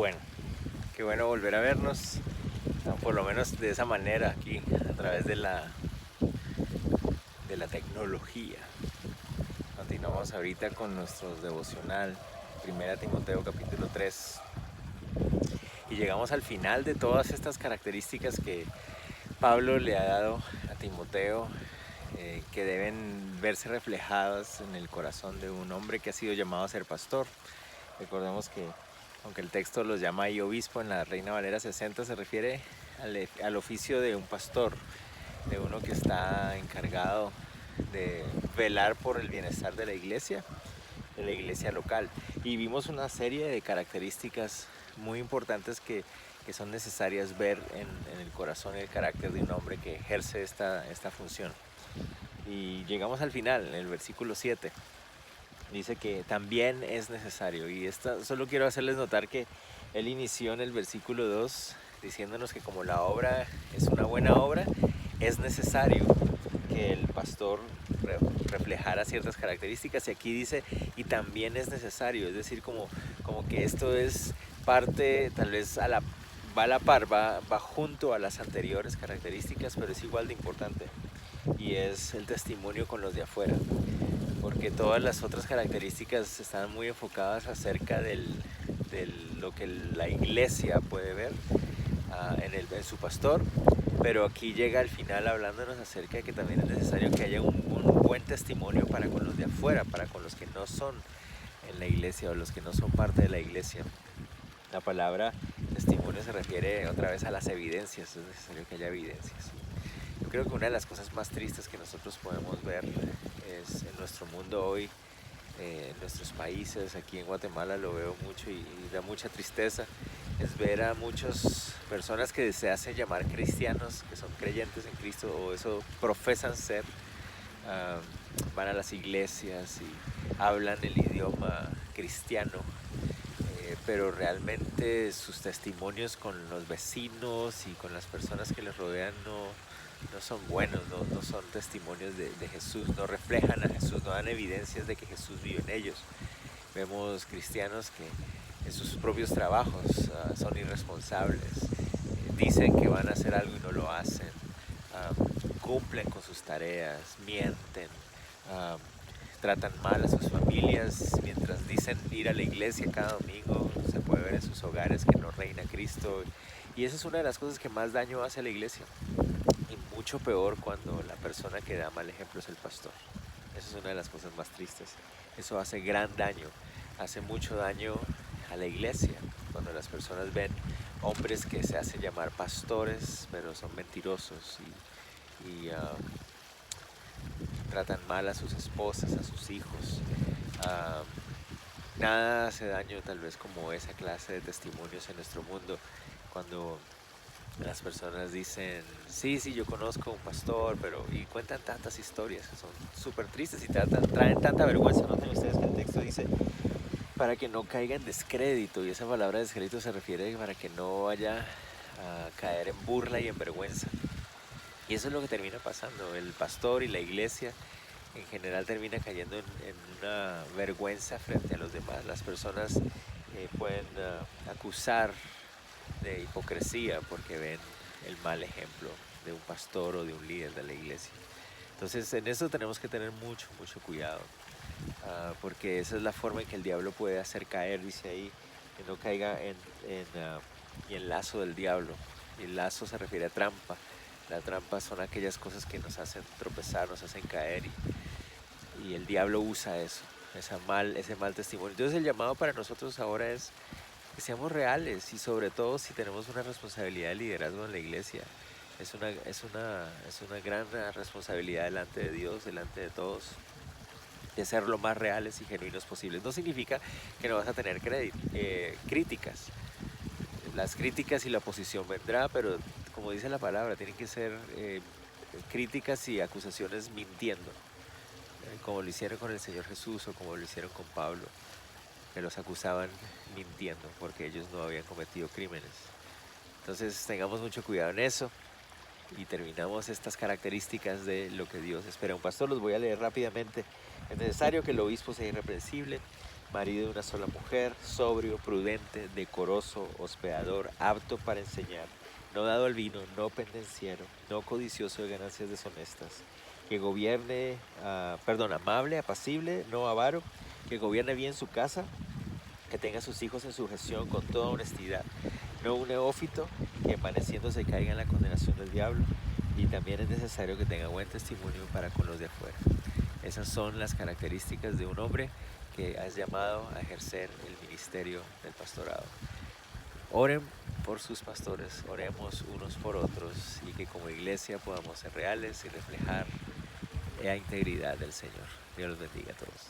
Bueno, qué bueno volver a vernos, por lo menos de esa manera aquí, a través de la tecnología. Continuamos ahorita con nuestro devocional, Primera Timoteo capítulo 3, y llegamos al final de todas estas características que Pablo le ha dado a Timoteo, que deben verse reflejadas en el corazón de un hombre que ha sido llamado a ser pastor. Recordemos que aunque el texto los llama ahí obispo, en la Reina Valera 60 se refiere al oficio de un pastor, de uno que está encargado de velar por el bienestar de la iglesia local. Y vimos una serie de características muy importantes que son necesarias ver en el corazón y el carácter de un hombre que ejerce esta función. Y llegamos al final, en el versículo 7. Dice que también es necesario. Y solo quiero hacerles notar que él inició en el versículo 2 diciéndonos que como la obra es una buena obra, es necesario que el pastor reflejara ciertas características. Y aquí dice, y también es necesario. Es decir, como que esto es parte, tal vez va a la par, va junto a las anteriores características, pero es igual de importante. Y es el testimonio con los de afuera, porque todas las otras características están muy enfocadas acerca de lo que la iglesia puede ver en su pastor, pero aquí llega al final hablándonos acerca de que también es necesario que haya un buen testimonio para con los de afuera, para con los que no son en la iglesia o los que no son parte de la iglesia. La palabra testimonio se refiere otra vez a las evidencias, es necesario que haya evidencias. Yo creo que una de las cosas más tristes que nosotros podemos ver es en nuestro mundo hoy, en nuestros países, aquí en Guatemala lo veo mucho y da mucha tristeza, es ver a muchas personas que se hacen llamar cristianos, que son creyentes en Cristo o eso profesan ser, uh, van a las iglesias y hablan el idioma cristiano, pero realmente sus testimonios con los vecinos y con las personas que les rodean no son buenos, no son testimonios de Jesús, no reflejan a Jesús, no dan evidencias de que Jesús vive en ellos. Vemos cristianos que en sus propios trabajos son irresponsables, dicen que van a hacer algo y no lo hacen, cumplen con sus tareas, mienten, uh, tratan mal a sus familias, mientras dicen ir a la iglesia cada domingo, se puede ver en sus hogares que no reina Cristo. Y esa es una de las cosas que más daño hace a la iglesia. Y mucho peor cuando la persona que da mal ejemplo es el pastor. Esa es una de las cosas más tristes. Eso hace gran daño, hace mucho daño a la iglesia. Cuando las personas ven hombres que se hacen llamar pastores, pero son mentirosos y tratan mal a sus esposas, a sus hijos. Uh, Nada hace daño tal vez como esa clase de testimonios en nuestro mundo, cuando las personas dicen, sí, yo conozco un pastor, pero y cuentan tantas historias que son súper tristes y traen tanta vergüenza. Noten ustedes que el texto dice, para que no caiga en descrédito, y esa palabra descrédito se refiere para que no vaya a caer en burla y en vergüenza. Y eso es lo que termina pasando, el pastor y la iglesia en general termina cayendo en una vergüenza frente a los demás. Las personas pueden acusar de hipocresía porque ven el mal ejemplo de un pastor o de un líder de la iglesia. Entonces en eso tenemos que tener mucho cuidado, porque esa es la forma en que el diablo puede hacer caer, dice ahí, que no caiga y el lazo del diablo. Y el lazo se refiere a trampa. La trampa son aquellas cosas que nos hacen tropezar, nos hacen caer, y el diablo usa eso, ese mal testimonio. Entonces el llamado para nosotros ahora es que seamos reales, y sobre todo si tenemos una responsabilidad de liderazgo en la iglesia. Es una gran responsabilidad delante de Dios, delante de todos, de ser lo más reales y genuinos posibles. No significa que no vas a tener críticas. Las críticas y la oposición vendrá, pero como dice la palabra, tienen que ser críticas y acusaciones mintiendo, como lo hicieron con el Señor Jesús o como lo hicieron con Pablo, que los acusaban mintiendo porque ellos no habían cometido crímenes. Entonces tengamos mucho cuidado en eso y terminamos estas características de lo que Dios espera un pastor. Los voy a leer rápidamente. Es necesario que el obispo sea irreprensible, marido de una sola mujer, sobrio, prudente, decoroso, hospedador, apto para enseñar, no dado al vino, no pendenciero, no codicioso de ganancias deshonestas, que gobierne, amable, apacible, no avaro, que gobierne bien su casa, que tenga a sus hijos en su gestión con toda honestidad, no un neófito que amaneciéndose caiga en la condenación del diablo, y también es necesario que tenga buen testimonio para con los de afuera. Esas son las características de un hombre que has llamado a ejercer el ministerio del pastorado. Oren por sus pastores, oremos unos por otros y que como iglesia podamos ser reales y reflejar la integridad del Señor. Dios los bendiga a todos.